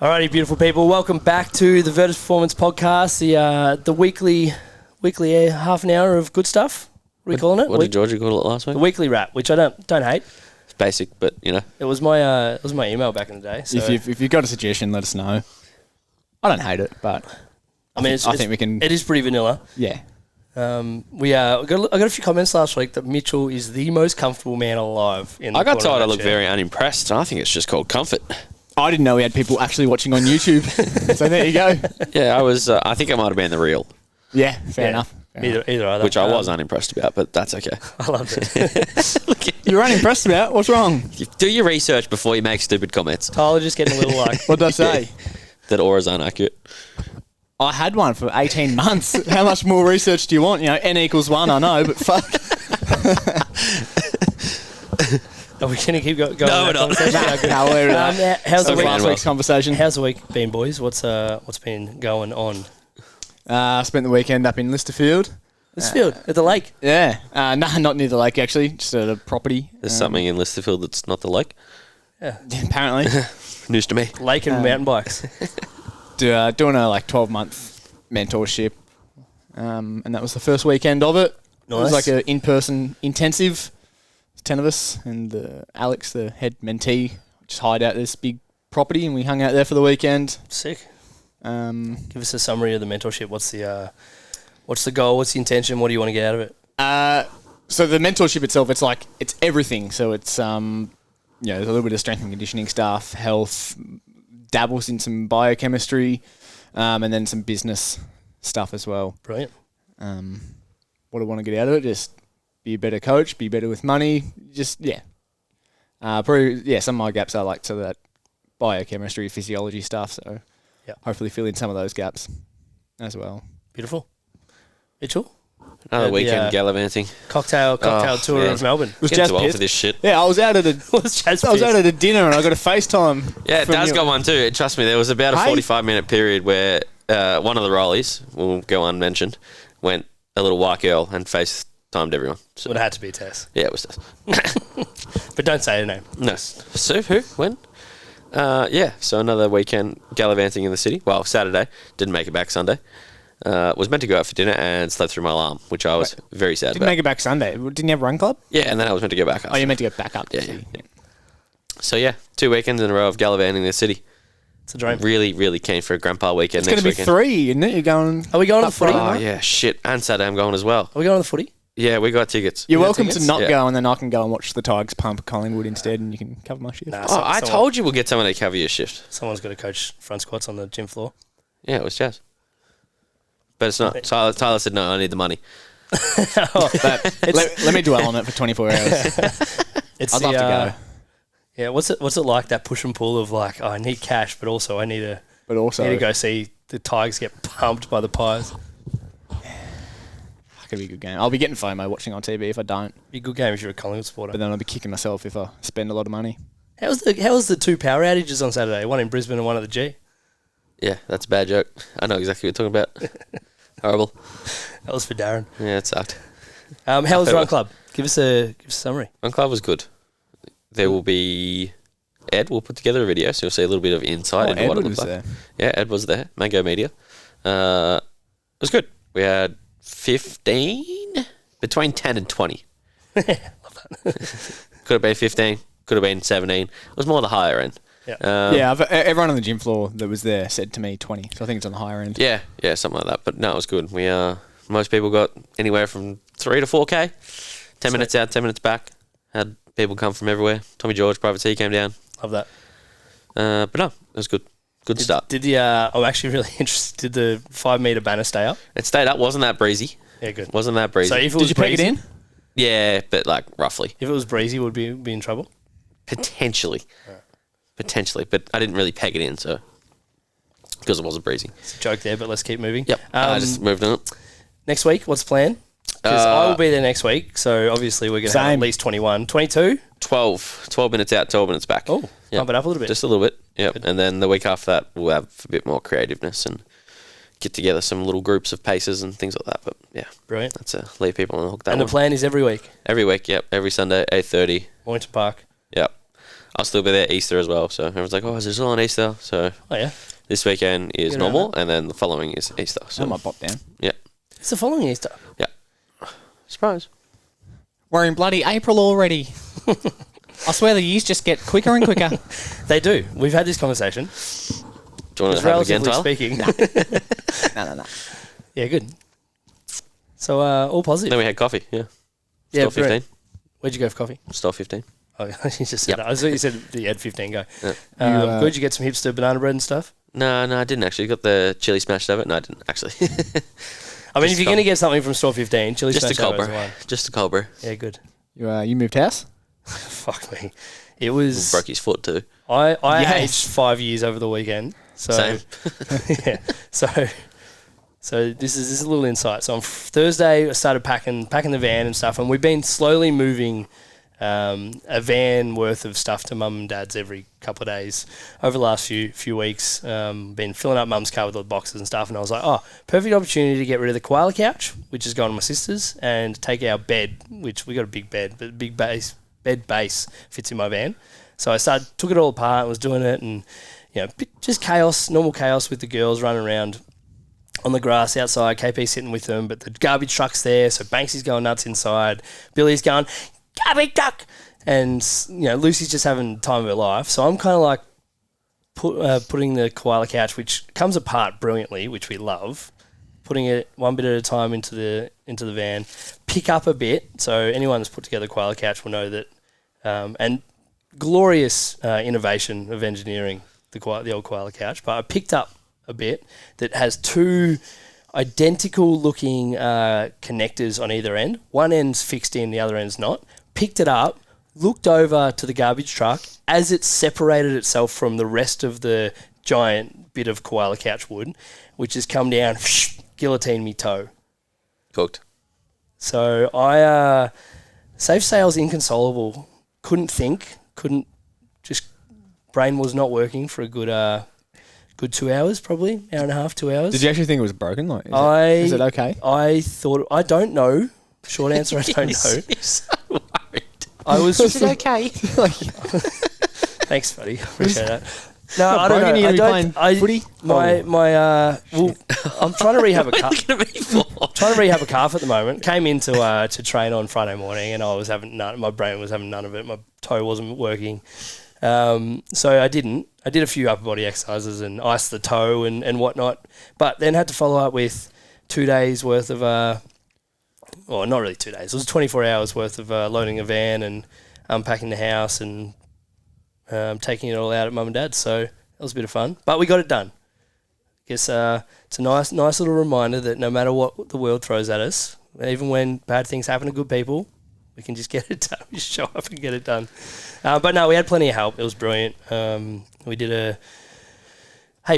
Alrighty, beautiful people. Welcome back to the Virtus Performance Podcast, the weekly half an hour of good stuff. What are we calling it? What did Georgia call it last week? The weekly wrap, which I don't hate. It's basic, but you know. It was my email back in the day. So. If you've got a suggestion, let us know. I don't hate it, but I think we can. It is pretty vanilla. Yeah. I got a few comments last week that Mitchell is the most comfortable man alive. I got told I look very unimpressed, and I think it's just called comfort. I didn't know we had people actually watching on YouTube. So there you go. Yeah, I was. I think it might have been the real. Yeah, fair enough. Either either. Which I was unimpressed about, but that's okay. I loved it. You're unimpressed about? What's wrong? Do your research before you make stupid comments. Tyler just getting a little like. What did I say? That aura's inaccurate. I had one for 18 months. How much more research do you want? You know, n equals 1, I know, but fuck. Are we going to keep going? No, we're not. How's the week? Last week's conversation. How's the week been, boys? What's been going on? I spent the weekend up in Listerfield. Listerfield at the lake. Yeah. No, not near the lake, actually. Just at a property. There's something in Listerfield that's not the lake. Yeah. Apparently. News to me. Lake and mountain bikes. Doing a 12-month mentorship. And that was the first weekend of it. Nice. It was like an in-person intensive. 10 of us, and Alex, the head mentee, just hired out this big property, and we hung out there for the weekend. Sick. Give us a summary of the mentorship. What's the goal? What's the intention? What do you want to get out of it? So the mentorship itself, it's everything. So it's there's a little bit of strength and conditioning stuff, health, dabbles in some biochemistry, and then some business stuff as well. Brilliant. What do I want to get out of it? Just be a better coach, be better with money. Just, probably, some of my gaps are like to that biochemistry, physiology stuff. So hopefully fill in some of those gaps as well. Beautiful. Mitchell? Another weekend gallivanting. Cocktail tour of Melbourne. Was Getting too old for this shit. Yeah, I was out at a dinner and I got a FaceTime. Yeah, Daz got one too. Trust me, there was about a 45-minute period where one of the rollies, we'll go unmentioned, went a little white girl and FaceTimed everyone. So, would have had to be Tess. Yeah, it was Tess. But don't say her name. No. So who? When? So another weekend gallivanting in the city. Well, Saturday. Didn't make it back Sunday. Was meant to go out for dinner and slept through my alarm, which I was very sad Didn't about. make it back Sunday. Didn't you have run club? Yeah, and then I was meant to go back up. Oh, you meant to go back up. Yeah. So 2 weekends in a row of gallivanting the city. It's a dream. Really, really keen for a grandpa weekend It's next going to be weekend. 3, isn't it? You're going. Are we going to the footy? Oh, yeah, shit. And Saturday I'm going as well. Are we going to the footy? Yeah, we got tickets. You're We got welcome tickets? to not Yeah. go, and then I can go and watch the Tigers pump Collingwood instead, and you can cover my shift. Nah, I told you we'll get someone to cover your shift. Someone's got to coach front squats on the gym floor. Yeah, it was Jazz. But it's not. Tyler said, no, I need the money. Let me dwell on it for 24 hours. It's I'd love to go. Yeah, what's it like, that push and pull of like, I need cash, but also I need to go see the Tigers get pumped by the Pies. That could be a good game. I'll be getting FOMO watching on TV if I don't. Be a good game if you're a Collingwood supporter. But then I'll be kicking myself if I spend a lot of money. How was the 2 power outages on Saturday? One in Brisbane and one at the G. Yeah, that's a bad joke. I know exactly what you're talking about. Horrible. That was for Darren. Yeah, it sucked. How was Run Club? Give us a summary. Run Club was good. There will be... Ed will put together a video, so you'll see a little bit of insight into what it looks like. there. Yeah, Ed was there. Mango Media. It was good. We had 15, between 10 and 20. Love that. Could have been 15, could have been 17. It was more the higher end. Yeah. Everyone on the gym floor that was there said to me 20, so I think it's on the higher end. Yeah, something like that. But no, it was good. We most people got anywhere from 3 to 4K. 10 minutes out, 10 minutes back. Had people come from everywhere. Tommy George, Private T came down. Love that. But no, it was good. Good start. I'm actually really interested. Did the 5 metre banner stay up? It stayed up. Wasn't that breezy? Yeah, good. Wasn't that breezy? So if it was Did you peg it breezy- in? Yeah, but like roughly. If it was breezy, would be in trouble? Potentially. Potentially. But I didn't really peg it in, so... Because it wasn't breezy. It's a joke there, but let's keep moving. Yep. I just moved on. Next week, what's the plan? Because I will be there next week, so obviously we're going to have at least 21. 22? 12 minutes out, 12 minutes back. Oh, Pump it up a little bit. Just a little bit, yep. And then the week after that, we'll have a bit more creativeness and get together some little groups of paces and things like that. But yeah, brilliant. That's leave people on the hook that And one. the plan is every week? Every week, yep. Every Sunday, 8:30. Mornington Park. Yep. I'll still be there Easter as well. So everyone's like, "Oh, is it still on Easter?" So Oh yeah, this weekend is Good on normal, and then the following is Easter. So I might pop down. yeah, it's the following Easter. surprise. We're in bloody April already. I swear the years just get quicker and quicker. They do. We've had this conversation. Do you want Just to have it again, relatively Tyler? speaking. No. Yeah, good. So all positive. Then we had coffee. Yeah, Yeah, Store 15. brilliant. Where'd you go for coffee? Store 15. Oh, you just said Yep. that. I thought you said that you had 15 go. Yeah. Good. Did you get some hipster banana bread and stuff? No, I didn't actually. Got the chili smashed over it. No, I didn't actually. I mean, Just if you're cold. going to get something from Store 15, chili Just a smash cold over is brew. one. Just a cold brew. Yeah, good. You moved house? Fuck me. It was... Broke his foot too. I Yes. aged 5 years over the weekend. So, Same. yeah. So this is a little insight. So on Thursday, I started packing the van and stuff, and we've been slowly moving a van worth of stuff to mum and dad's every couple of days over the last few weeks. Been filling up mum's car with all the boxes and stuff, and I was like, oh, perfect opportunity to get rid of the koala couch, which has gone to my sister's, and take our bed, which we got a big bed, but bed base fits in my van. So I took it all apart and was doing it, and just chaos, normal chaos with the girls running around on the grass outside, KP sitting with them, but the garbage truck's there, so Banksy's going nuts inside, Billy's going, garbage truck, and Lucy's just having the time of her life. So I'm kind of like putting the koala couch, which comes apart brilliantly, which we love, putting it one bit at a time into the van, pick up a bit. So anyone that's put together a koala couch will know that, and glorious innovation of engineering, the old koala couch. But I picked up a bit that has two identical looking connectors on either end. One end's fixed in, the other end's not. Picked it up, looked over to the garbage truck as it separated itself from the rest of the giant bit of koala couch wood, which has come down, guillotine me toe. Cooked. So I safe sales inconsolable. Couldn't think. Brain was not working for a good 2 hours, probably hour and a half, 2 hours. Did you actually think it was broken? Like, is it okay? I thought I don't know. Short answer, I don't know. You're so worried. I was. Is it okay? Thanks, buddy. Appreciate that. No, Not I don't broken, know. you're gonna be playing footy? I'm trying to rehab a car. Looking at me for. Trying to rehab a calf at the moment. Came in to train on Friday morning, and I was having none. My brain was having none of it. My toe wasn't working. So I didn't. I did a few upper body exercises and iced the toe and whatnot, but then had to follow up with 2 days worth of, well, not really 2 days. It was 24 hours worth of loading a van and unpacking the house and taking it all out at mum and dad's. So that was a bit of fun, but we got it done. I guess it's a nice little reminder that no matter what the world throws at us, even when bad things happen to good people, we can just get it done. We just show up and get it done. But no, we had plenty of help. It was brilliant. We did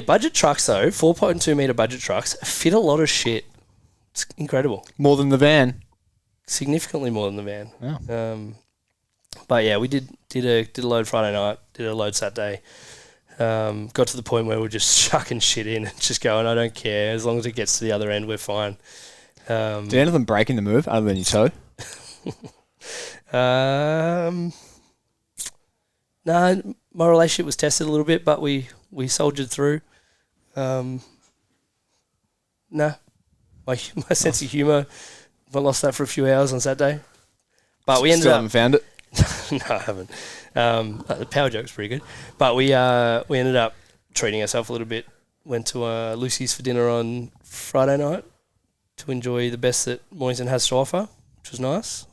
budget trucks though, 4.2 metre budget trucks, fit a lot of shit. It's incredible. More than the van. Significantly more than the van. Wow. But yeah, we did a load Friday night, did a load Saturday. Got to the point where we're just chucking shit in and just going, I don't care. As long as it gets to the other end, we're fine. Did any of them break in the move other than your toe? No, my relationship was tested a little bit, but we soldiered through. No, my sense of humour, I lost that for a few hours on Saturday. But we ended Still up... haven't found it? No, I haven't. The power joke's pretty good. But we ended up treating ourselves a little bit. Went to Lucy's for dinner on Friday night to enjoy the best that Mornington has to offer, which was nice.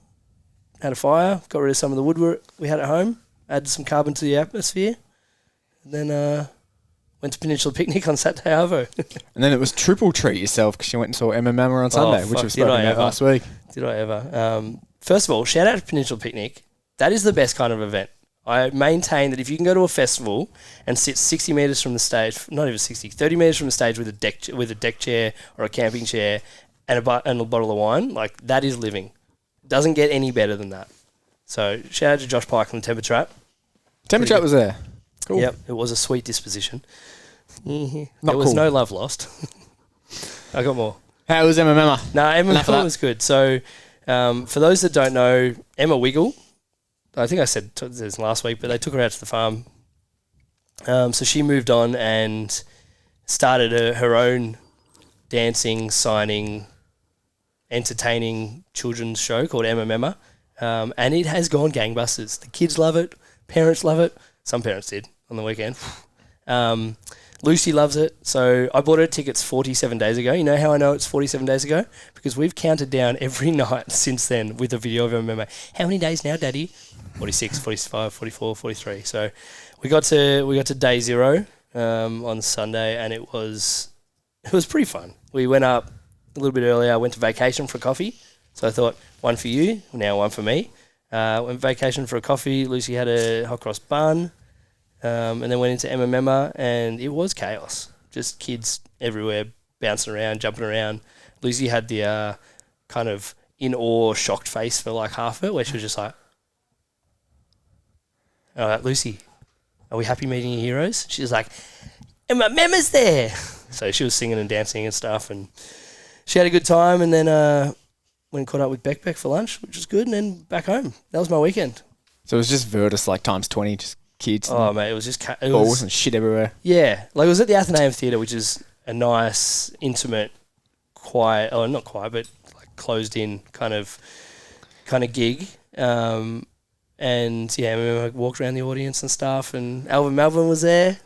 Had a fire, got rid of some of the wood we had at home, added some carbon to the atmosphere, and then went to Peninsula Picnic on Saturday Arvo. And then it was triple treat yourself because you went and saw Emma Mamma on Sunday, which fuck, we spoke about last week. Did I ever? First of all, shout out to Peninsula Picnic. That is the best kind of event. I maintain that if you can go to a festival and sit 60 metres from the stage, not even 60, 30 metres from the stage with a deck chair or a camping chair and a bottle of wine, like that is living. Doesn't get any better than that. So shout out to Josh Pike and the Temper Trap. Temper Trap was there. Cool. Yep, it was a sweet disposition. Not there was cool. no love lost. I got more. How was Emma Mamma? No, Emma Enough of Mamma that. was good. So for those that don't know, Emma Wiggle, I think I said this last week, but they took her out to the farm. So she moved on and started her own dancing, signing, entertaining children's show called Emma Memma. And it has gone gangbusters. The kids love it. Parents love it. Some parents did on the weekend. Lucy loves it. So I bought her tickets 47 days ago. You know how I know it's 47 days ago? Because we've counted down every night since then with a video of Emma Memma. How many days now, Daddy? 46, 45, 44, 43. So we got to day 0 on Sunday, and it was pretty fun. We went up a little bit earlier. I went to vacation for coffee. So I thought, one for you, now one for me. Went vacation for a coffee. Lucy had a hot cross bun. And then went into Emma Memma, and it was chaos. Just kids everywhere, bouncing around, jumping around. Lucy had the kind of in awe, shocked face for like half of it, where she was just like, all right, Lucy, are we happy meeting your heroes? She was like, Emma Memma's there. So she was singing and dancing and stuff, and she had a good time. And then went and caught up with Beck for lunch, which was good, and then back home. That was my weekend. So it was just Virtus like times 20, just kids. Oh, mate, it was just... balls and shit everywhere. Yeah. Like, it was at the Athenaeum Theatre, which is a nice, intimate, quiet... Oh, not quiet, but like closed-in kind of gig. And, yeah, I remember I walked around the audience and stuff, and Alvin Melvin was there.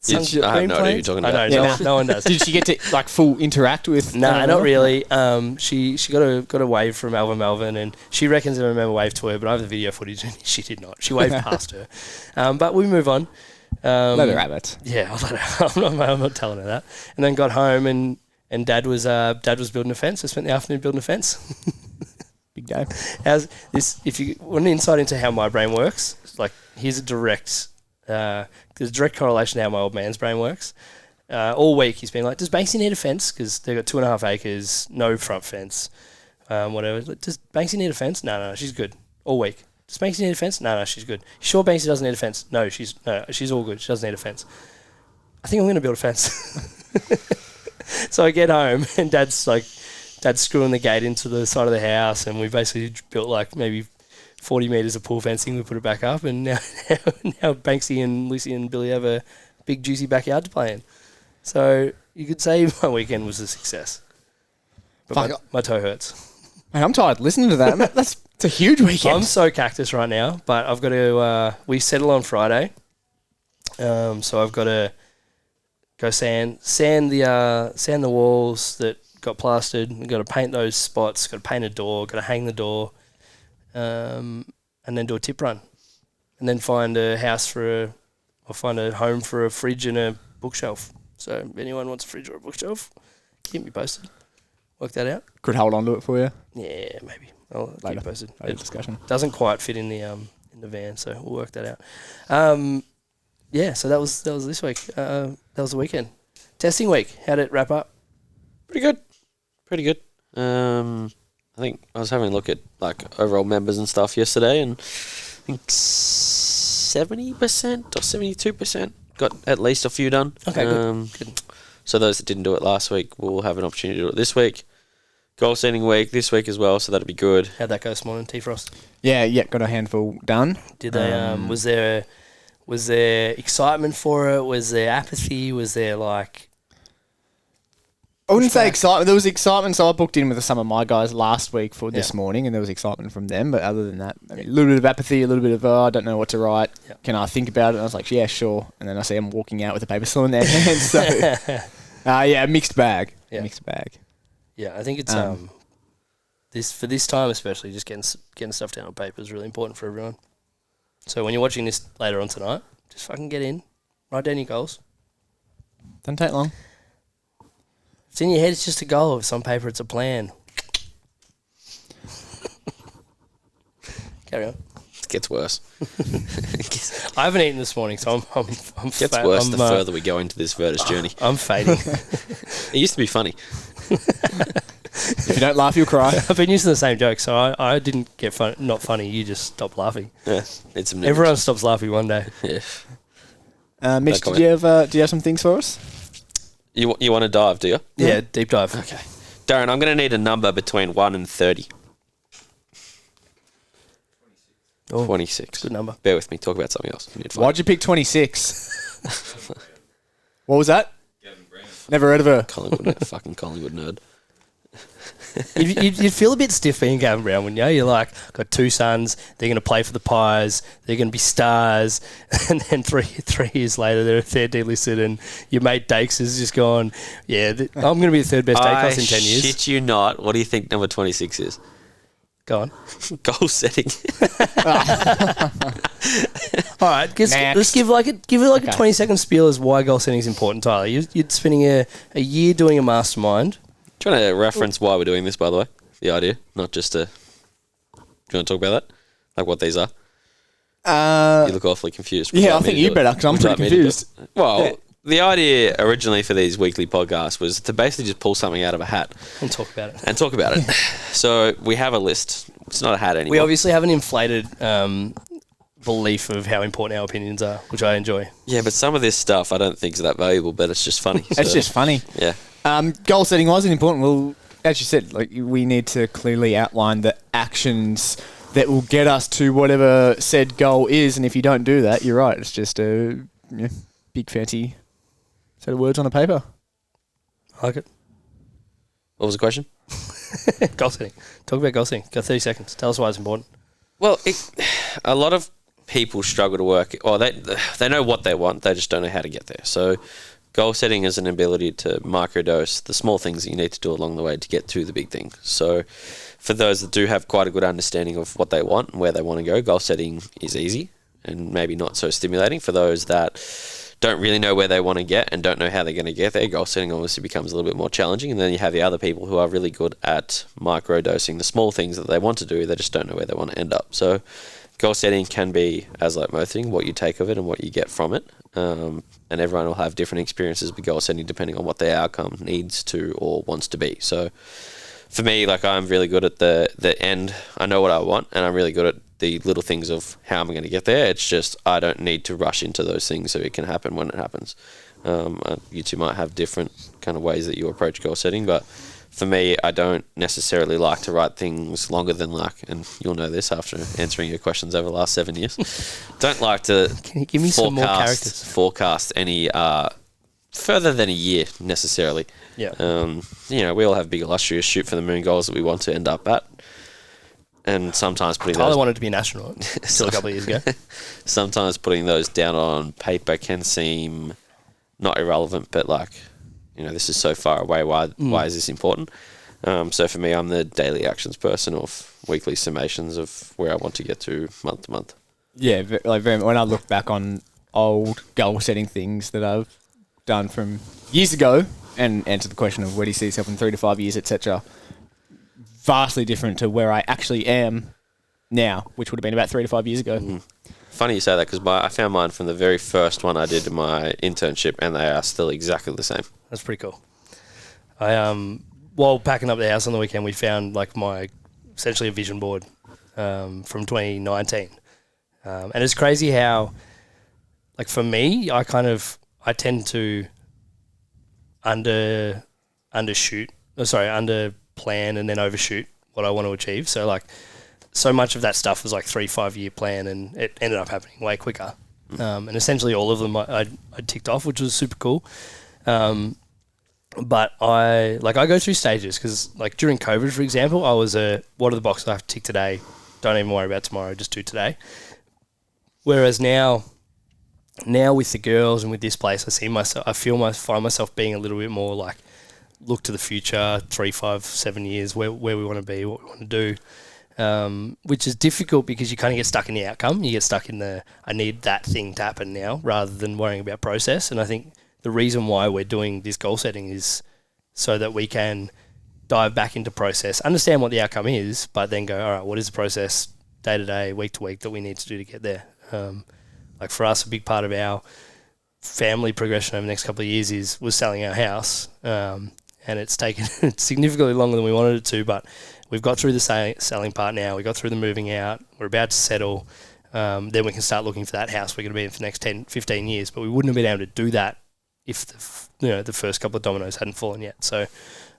I have no idea who you're talking about. I know, no one does. Did she get to like full interact with? No, not really. She got a wave from Alvin Melvin, and she reckons I remember waved to her, but I have the video footage, and she did not. She waved past her. But we move on. Let her rabbit. Yeah, I'll let her. I'm not telling her that. And then got home, and Dad was building a fence. I spent the afternoon building a fence. Big day. How's this? If you want an insight into how my brain works, like here's a direct. There's a direct correlation to how my old man's brain works. All week he's been like, does Banksy need a fence? Because they've got 2.5 acres, no front fence, whatever. Like, does Banksy need a fence? No, she's good. All week. Does Banksy need a fence? No, she's good. You sure Banksy doesn't need a fence? No, she's all good. She doesn't need a fence. I think I'm going to build a fence. So I get home and Dad's screwing the gate into the side of the house, and we basically built like maybe 40 metres of pool fencing. We put it back up, and now Banksy and Lucy and Billy have a big juicy backyard to play in. So you could say my weekend was a success. But my toe hurts. Man, I'm tired listening to that. It's a huge weekend. I'm so cactus right now, but I've got to. We settle on Friday, so I've got to go sand the walls that got plastered. We've got to paint those spots. Got to paint a door. Got to hang the door. And then do a tip run, and then find a home for a fridge and a bookshelf. So if anyone wants a fridge or a bookshelf, keep me posted. Work that out. Could hold on to it for you. Yeah, maybe. I'll keep you posted. Later discussion. Doesn't quite fit in the van, so we'll work that out. Yeah, so that was this week. That was the weekend. Testing week. How'd it wrap up? Pretty good. I think I was having a look at like overall members and stuff yesterday, and I think 70% or 72% got at least a few done. Okay, good. So those that didn't do it last week will have an opportunity to do it this week. Goal setting week this week as well, so that'll be good. How'd that go this morning, T-Frost? Yeah, got a handful done. Did they? Was there excitement for it? Was there apathy? Was there like? I wouldn't say excitement. There was excitement, so I booked in with some of my guys last week for this morning, and there was excitement from them. But other than that, maybe a little bit of apathy, a little bit of, I don't know what to write. Yeah. Can I think about it? And I was like, yeah, sure. And then I see them walking out with a paper still in their hands. So, mixed bag. Yeah. Mixed bag. Yeah, I think it's this time especially, just getting stuff down on paper is really important for everyone. So when you're watching this later on tonight, just fucking get in, write down your goals. Doesn't take long. If it's in your head, it's just a goal. If it's on paper, it's a plan. Carry on. It gets worse. I haven't eaten this morning, so I'm it gets worse the further we go into this Virtus journey. I'm fading. It used to be funny. If you don't laugh, you'll cry. I've been using the same joke, so I didn't get not funny. You just stopped laughing. Yeah, everyone stops laughing one day. Yeah. Mitch, do you have some things for us? You want to dive, do you? Yeah, deep dive. Okay. Darren, I'm going to need a number between 1 and 30. Oh, 26. good number. Bear with me. Talk about something else. I need to find Why'd you pick 26? What was that? Never heard of her. Collingwood, fucking Collingwood nerd. You'd feel a bit stiff being Gavin Brown, wouldn't you? You're like, got two sons, they're going to play for the Pies, they're going to be stars, and then three years later they're delisted, and your mate Dakes has just gone, I'm going to be the third best Dakes in 10 years. Shit you not. What do you think number 26 is? Go on. Goal setting. All right, let's give it a 20-second spiel as why goal setting is important, Tyler. You're spending a year doing a mastermind. Trying to reference why we're doing this, by the way. The idea, not just to... Do you want to talk about that? Like what these are? You look awfully confused. Yeah, I think you better, because I'm pretty confused. Well, the idea originally for these weekly podcasts was to basically just pull something out of a hat. And talk about it. So we have a list. It's not a hat anymore. We obviously have an inflated belief of how important our opinions are, which I enjoy. Yeah, but some of this stuff I don't think is that valuable, but it's just funny. It's just funny. Yeah. Goal setting wasn't important. Well, as you said, like we need to clearly outline the actions that will get us to whatever said goal is, and if you don't do that, you're right. It's just a big fancy set of words on a paper. I like it. What was the question? Goal setting. Talk about goal setting. Got 30 seconds. Tell us why it's important. Well, a lot of people struggle to work, or they know what they want, they just don't know how to get there. So goal setting is an ability to microdose the small things that you need to do along the way to get to the big thing. So for those that do have quite a good understanding of what they want and where they want to go, goal setting is easy and maybe not so stimulating. For those that don't really know where they want to get and don't know how they're going to get there, goal setting obviously becomes a little bit more challenging. And then you have the other people who are really good at microdosing the small things that they want to do, they just don't know where they want to end up. So goal setting can be, as like most things, what you take of it and what you get from it. And everyone will have different experiences with goal setting depending on what their outcome needs to or wants to be. So for me, like I'm really good at the end. I know what I want, and I'm really good at the little things of how I'm going to get there. It's just I don't need to rush into those things, so it can happen when it happens. You two might have different kind of ways that you approach goal setting, but for me, I don't necessarily like to write things longer than and you'll know this after answering your questions over the last 7 years. Don't like to Can you give me some more characters? Forecast any further than a year necessarily. Yeah. We all have big illustrious shoot for the moon goals that we want to end up at. And sometimes putting Tyler those... wanted to be an astronaut still a couple of years ago. Sometimes putting those down on paper can seem not irrelevant, but this is so far away. Why is this important? So for me, I'm the daily actions person of weekly summations of where I want to get to month to month. Yeah, when I look back on old goal setting things that I've done from years ago and answer the question of where do you see yourself in 3 to 5 years, etc., vastly different to where I actually am now, which would have been about 3 to 5 years ago. Mm. Funny you say that, because I found mine from the very first one I did in my internship, and they are still exactly the same. That's pretty cool. While packing up the house on the weekend, we found my essentially a vision board from 2019, and it's crazy how, for me, I tend to under plan and then overshoot what I want to achieve. So so much of that stuff was 3-5 year plan, and it ended up happening way quicker. And essentially all of them I ticked off, which was super cool. But I go through stages, because during COVID, for example, I was what are the boxes I have to tick today? Don't even worry about tomorrow, just do today. Whereas now with the girls and with this place, I find myself being a little bit more look to the future, 3, 5, 7 years, where we want to be, what we want to do, which is difficult because you kind of get stuck in the outcome. You get stuck in I need that thing to happen now, rather than worrying about process. And I think the reason why we're doing this goal setting is so that we can dive back into process, understand what the outcome is, but then go, all right, what is the process day to day, week to week that we need to do to get there? For us, a big part of our family progression over the next couple of years was selling our house. And it's taken significantly longer than we wanted it to, but we've got through the selling part now. We got through the moving out. We're about to settle. Then we can start looking for that house we're going to be in for the next 10, 15 years. But we wouldn't have been able to do that if the first couple of dominoes hadn't fallen yet. So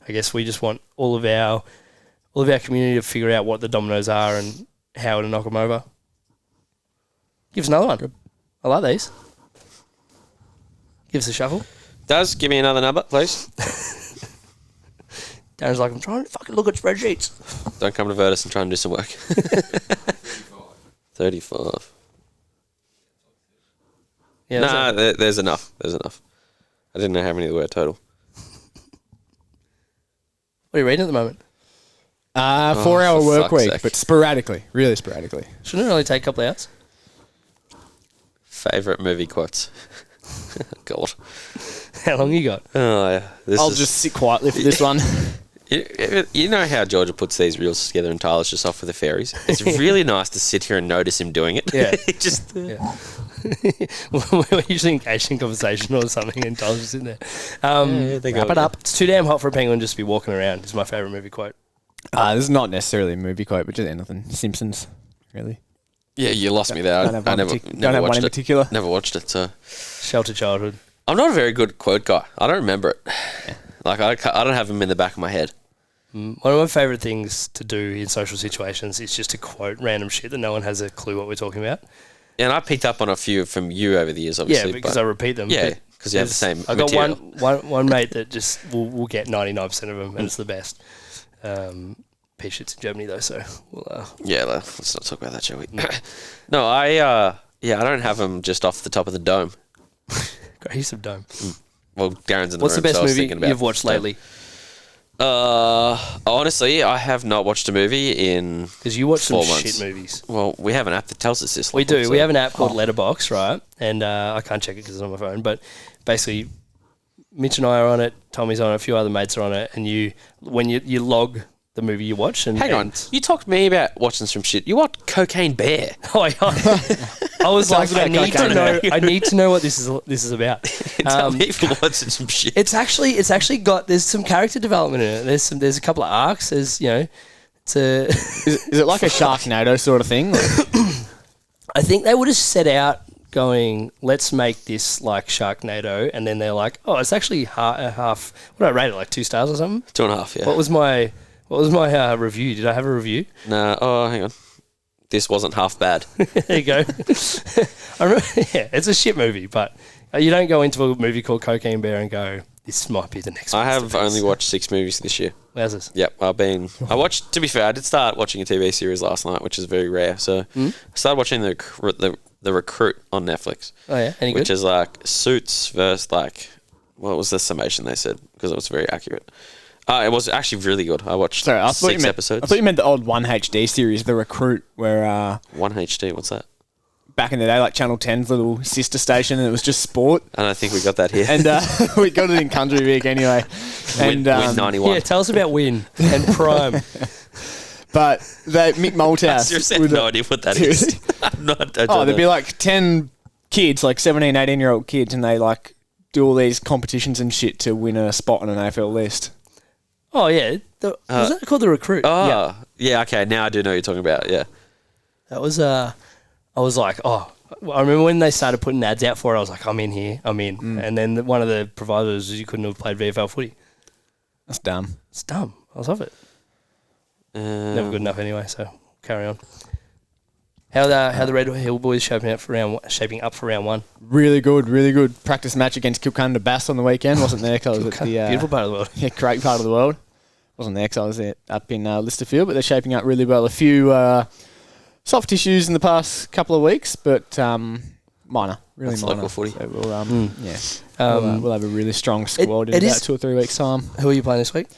I guess we just want all of our community to figure out what the dominoes are and how to knock them over. Give us another one. I like these. Give us a shuffle. Does give me another number, please. Darren's like, I'm trying to fucking look at spreadsheets. Don't come to Virtus and try and do some work. 35. Yeah, Nah, there's enough. There's enough. I didn't know how many there were total. What are you reading at the moment? 4-hour for work fuck's week, sake. but sporadically, really sporadically. Shouldn't it only take a couple of hours? Favourite movie quotes. God. How long you got? Oh, yeah. I'll just sit quietly for this one. You know how Georgia puts these reels together and Tyler's just off with the fairies? It's really nice to sit here and notice him doing it. Yeah. Just Yeah. We're usually engaged in conversation or something and Tyler's just in there. Wrap it up. It's too damn hot for a penguin just to be walking around is my favourite movie quote. This is not necessarily a movie quote, but just anything. Simpsons, really. Yeah, you lost me there. Don't have I one, never don't have one watched in it. particular. Never watched it, so Shelter childhood. I'm not a very good quote guy. I don't remember it. Like I don't have them in the back of my head. One of my favourite things to do in social situations is just to quote random shit that no one has a clue what we're talking about. And I picked up on a few from you over the years, obviously. Yeah, because but I repeat them. Yeah, but 'cause you have the same I got material. one mate that just will get 99% of them, and it's the best. P-shit's in Germany though, so we'll. Yeah, let's not talk about that, shall we? No, I don't have them just off the top of the dome. Cohesive dome. Well, Darren's in the What's room, the best so I was movie thinking about you've watched lately? Honestly, I have not watched a movie in. Because you watch some 4 months. shit movies. Well, we have an app that tells us this. We do. so- We have an app called Letterbox, right? And I can't check it because it's on my phone. But basically, Mitch and I are on it. Tommy's on it. A few other mates are on it. And when you log the movie you watch, and Hang on, you talked to me about watching some shit. You watched Cocaine Bear. I was like, I about need to cocaine. know. I need to know what this is about. Tell me if you're watching some shit. It's actually got. There's some character development in it. There's a couple of arcs. There's it's a. Is it like a Sharknado sort of thing? Like, I think they would have set out going, let's make this like Sharknado, and then they're like, oh, it's actually half. What did I rate it, like 2 stars or something? 2.5, yeah. What was my review? Did I have a review? No, hang on. This wasn't half bad. There you go. I remember, yeah, it's a shit movie, but you don't go into a movie called Cocaine Bear and go, this might be the next I have masterpiece. only watched 6 movies this year. How's this? Yep, I watched, to be fair, I did start watching a TV series last night, which is very rare. So I started watching the Recruit on Netflix. Oh yeah, any Which good? is like Suits versus like, what was the summation they said? Because it was very accurate. It was actually really good. I watched sorry, I thought 6 you meant, episodes. I thought you meant the old 1HD series, The Recruit, where 1HD, what's that? back in the day, like Channel 10's little sister station, and it was just sport. I don't think we got that here. And we got it in Country Vic anyway. Win And 91. Yeah, tell us about Win and Prime. but Mick I Malthouse. seriously have would, no idea what that is. I'm not, I don't there'd be know. like 10 kids, like 17, 18-year-old kids, and they like do all these competitions and shit to win a spot on an AFL list. Oh yeah, was that called The Recruit? Oh, yeah, okay. Now I do know what you're talking about, yeah. That was I was like, oh, I remember when they started putting ads out for it. I was like, I'm in here, I'm in. And then one of the providers was you couldn't have played VFL footy. That's dumb. It's dumb. I was off it. Never good enough anyway. So carry on. How the Red Hill boys shaping up for round 1? Really good, really good. Practice match against Kilcunda Bass on the weekend. Wasn't there because I was at the Beautiful part of the world. yeah, great part of the world. Wasn't there because I was there up in Listerfield, but they're shaping up really well. A few soft issues in the past couple of weeks, but minor, really That's minor. local footy. So we'll have a really strong squad in it about is- 2 or 3 weeks' time. Who are you playing this week?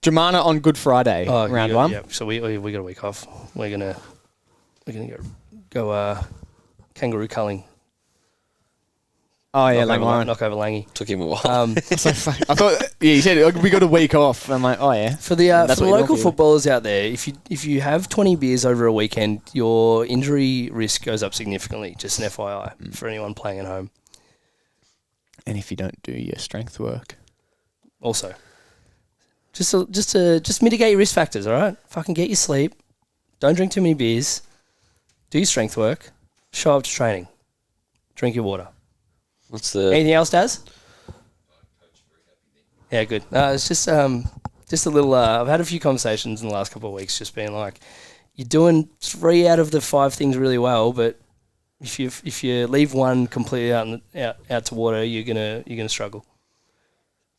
Jemana on Good Friday, round you got- 1. Yeah. So we got a week off. We're gonna go kangaroo culling. Oh yeah, knock, over, Langwarren. knock over Langy. Took him a while. I thought, yeah, you said we got a week off. I'm like, oh yeah. For the That's for the what you're local looking at. footballers out there, if you have 20 beers over a weekend, your injury risk goes up significantly. Just an FYI for anyone playing at home. And if you don't do your strength work, Also, just mitigate your risk factors. All right, fucking get your sleep. Don't drink too many beers. Do your strength work. Show up to training. Drink your water. What's the... Anything else, Daz? Yeah, good. It's just a little. I've had a few conversations in the last couple of weeks, just being like, you're doing 3 out of the 5 things really well, but if you leave one completely out to water, you're gonna struggle.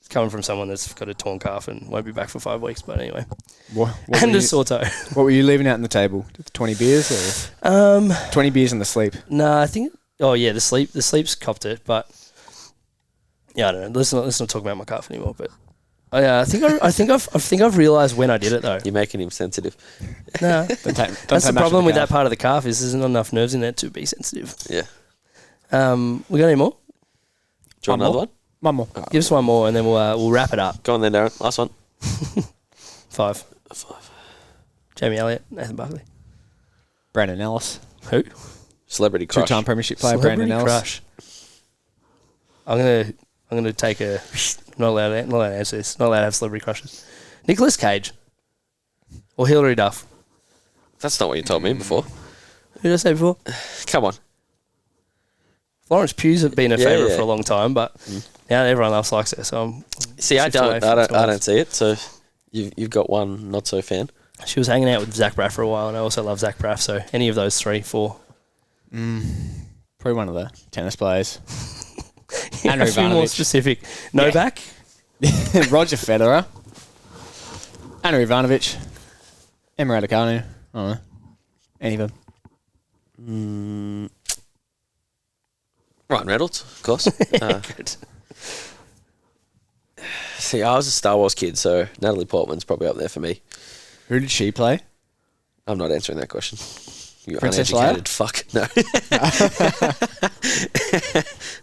It's coming from someone that's got a torn calf and won't be back for 5 weeks. But anyway, What and were a you, sore toe. what were you leaving out on the table? 20 beers or 20 beers and the sleep? No, I think. Oh yeah, the sleep's copped it, but yeah, I don't know. Let's not talk about my calf anymore. But I think I've realised when I did it though. You're making him sensitive. No, Don't that's the problem with that part of the calf is there's not enough nerves in there to be sensitive. Yeah. We got any more? Do you want another one? One more. Give us one more and then we'll wrap it up. Go on then, Darren. Last one. 5. 5. Jamie Elliott, Nathan Buckley. Brandon Ellis. Who? Celebrity crush. Two-time premiership player, Brandon Ellis. Crush. I'm gonna take a. Not allowed to answer this. Not allowed to have celebrity crushes. Nicolas Cage. Or Hilary Duff. That's not what you told me before. Who did I say before? Come on. Florence Pugh's have been a Yeah, favourite yeah. for a long time, but now everyone else likes her. So I'm See, I shift away don't. from I someone don't else. see it. So you've got one not so fan. She was hanging out with Zach Braff for a while, and I also love Zach Braff. So any of those 3, 4. Probably one of the tennis players. Yeah, Andrew a few more Ivanovic. specific. Novak. Roger Federer. Andrew Ivanovic. Emma Raducanu. I don't know. Any of them. Ryan Reynolds, of course. Good. See, I was a Star Wars kid, so Natalie Portman's probably up there for me. Who did she play? I'm not answering that question. You Princess uneducated fuck. No.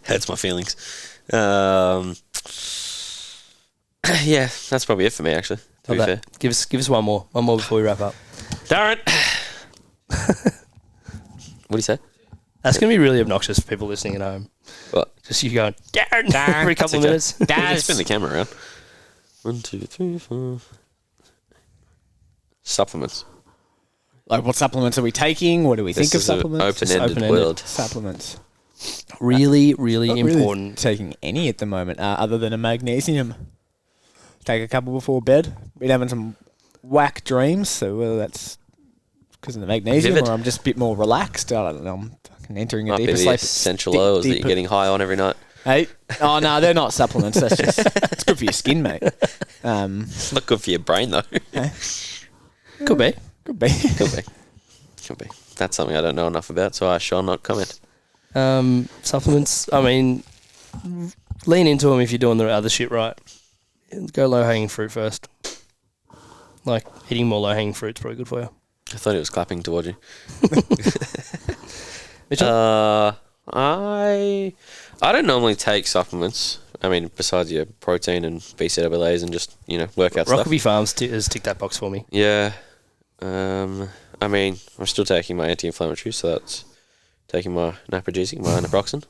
Hurts my feelings. Yeah, that's probably it for me, actually, to be Love fair. that. Give us one more. One more before we wrap up. Darren! What do you say? That's going to be really obnoxious for people listening at home. What? Just you going, Darren, every couple of minutes. Just spin the camera around. 1, 2, 3, 4. Supplements. Like, what supplements are we taking? What do we think of This is an supplements? open-ended open-ended. world. Supplements. Really, really Not really important. taking any at the moment, other than a magnesium. Take a couple before bed. Been having some whack dreams, so whether that's because of the magnesium Vivid. or I'm just a bit more relaxed. I don't know. I'm fucking entering a Might be deeper the sleep. essential oils that you're getting high on every night. Hey, oh no, they're not supplements. That's just it's good for your skin, mate. It's not good for your brain, though. Could be. Could be. Could be. Could be. That's something I don't know enough about, so I shall not comment. Supplements, I mean, lean into them if you're doing the other shit right. Go low-hanging fruit first. Like, eating more low-hanging fruit's probably good for you. I thought he was clapping towards you. Mitchell? I don't normally take supplements. I mean, besides your protein and BCAAs and just, workout stuff. Rockaby Farms has ticked that box for me. Yeah. I mean, I'm still taking my anti-inflammatory, so that's taking my naproxen, my naproxen,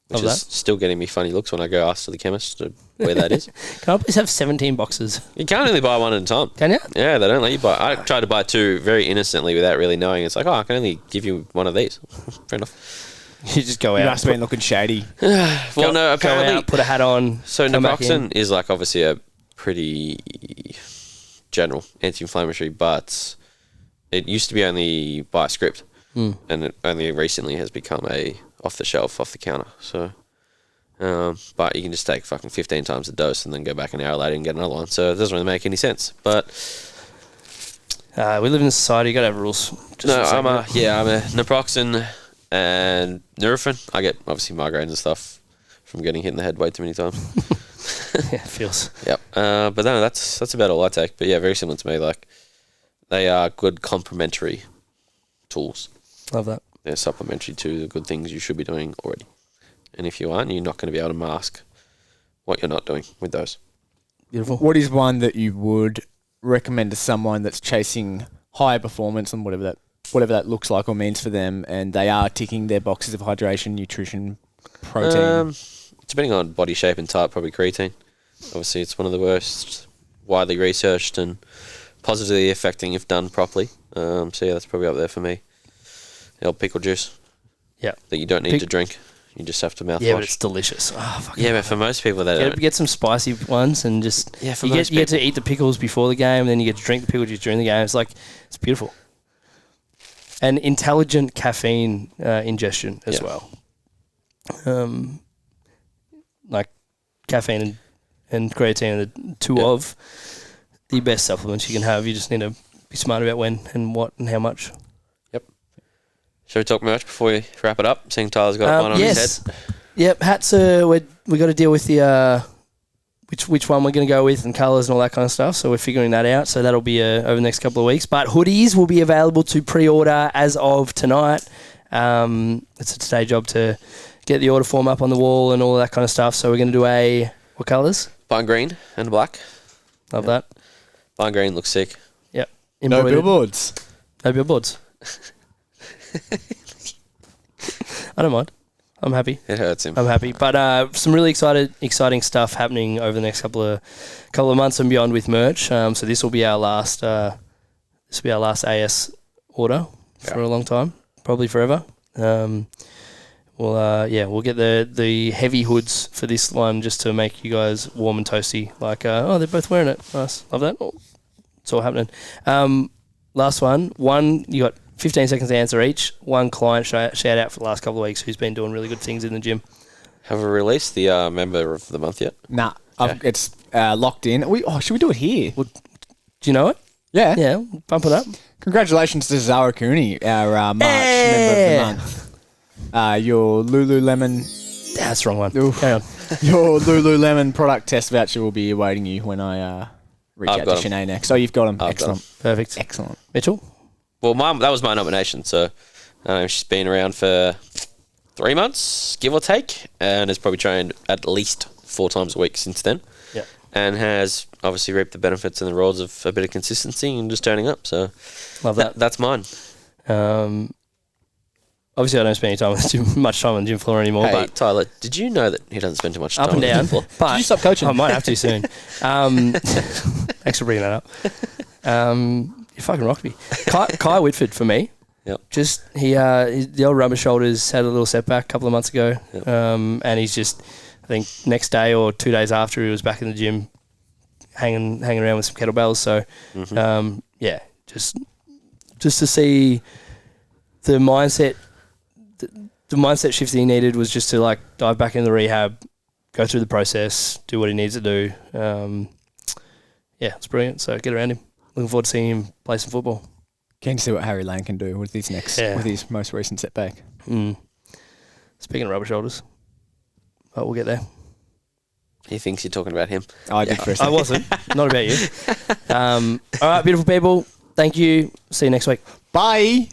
which Love is that. still getting me funny looks when I go ask to the chemist where that is. Can I please have 17 boxes? You can't only buy one at a time. Can you? Yeah, they don't let you buy. I tried to buy 2 very innocently without really knowing. It's like, I can only give you one of these. Fair enough. You just go You out. must have been looking shady. Well, no, apparently. Go out, put a hat on. So come back in. naproxen is like obviously a pretty general anti-inflammatory, but it used to be only by script, and it only recently has become a off-the-shelf, off-the-counter. So, but you can just take fucking 15 times the dose and then go back an hour later and get another one. So it doesn't really make any sense. But We live in a society, you got to have rules. Just no, for the sake I'm of a it. naproxen and Nurofen. I get obviously migraines and stuff from getting hit in the head way too many times. Yeah, it feels. Yep. But no, that's about all I take. But yeah, very similar to me. Like, they are good complementary tools. Love that. They're supplementary to the good things you should be doing already. And if you aren't, you're not going to be able to mask what you're not doing with those. Beautiful. What is one that you would recommend to someone that's chasing higher performance and whatever that looks like or means for them, and they are ticking their boxes of hydration, nutrition, protein? Depending on body shape and type, probably creatine. Obviously, it's one of the worst widely researched and positively affecting if done properly. So yeah, that's probably up there for me. The old pickle juice. Yeah. That you don't need to drink. You just have to mouthwash. Yeah, but it's delicious. Oh, fuck Yeah, but for most people, they don't. Get some spicy ones and just Yeah, for you most get to people. eat the pickles before the game, and then you get to drink the pickle juice during the game. It's like it's beautiful. and intelligent caffeine ingestion as Yeah. well. Like caffeine and creatine are the two of the best supplements you can have. You just need to be smart about when and what and how much. Shall we talk merch before we wrap it up? Seeing Tyler's got one on his head. Yep, hats are, we got to deal with the which one we're going to go with and colours and all that kind of stuff. So we're figuring that out. So that'll be over the next couple of weeks. But hoodies will be available to pre-order as of tonight. It's a today job to get the order form up on the wall and all that kind of stuff. So we're going to do what colours? Pine green and black. Love that. Pine green looks sick. Yep. No Embroidered. billboards. No billboards. I don't mind. I'm happy. It hurts him. I'm happy. But some really exciting stuff happening over the next couple of months and beyond with merch. So this will be our last AS order for a long time, probably forever. We'll get the heavy hoods for this one just to make you guys warm and toasty. Like, they're both wearing it. Nice. Love that. Oh, it's all happening. Last one. You got 15 seconds to answer each. One client shout out for the last couple of weeks who's been doing really good things in the gym. Have we released the member of the month yet? Nah, it's locked in. Should we do it here? Do you know it? Yeah. Yeah, bump it up. Congratulations to Zara Cooney, our March member of the month. Your Lululemon, That's the wrong one. Oof. Hang on. your Lululemon product test voucher will be awaiting you when I reach I've out got to 'em. Shanae next. So you've got them. I've got Excellent. Perfect. Excellent. Mitchell? Well, that was my nomination. So she's been around for 3 months, give or take, and has probably trained at least 4 times a week since then. Yeah. And has obviously reaped the benefits and the rewards of a bit of consistency and just turning up. So Love that. that's mine. Obviously, I don't spend any time much time on the gym floor anymore, Hey, but Tyler, did you know that he doesn't spend too much time up and on the down. gym floor? But Did you stop coaching? I might have to soon. Thanks for bringing that up. You fucking rocked me. Kai Whitford for me. Yep. Just the old rubber shoulders had a little setback a couple of months ago, Yep. and he's just, I think next day or 2 days after he was back in the gym, hanging around with some kettlebells. So, just to see the mindset. The mindset shift that he needed was just to like dive back into the rehab, go through the process, do what he needs to do. It's brilliant. So get around him. Looking forward to seeing him play some football. Keen to see what Harry Lane can do with his with his most recent setback. Speaking of rubber shoulders, but we'll get there. He thinks you're talking about him. I did for a I second. wasn't. Not about you. All right, beautiful people. Thank you. See you next week. Bye.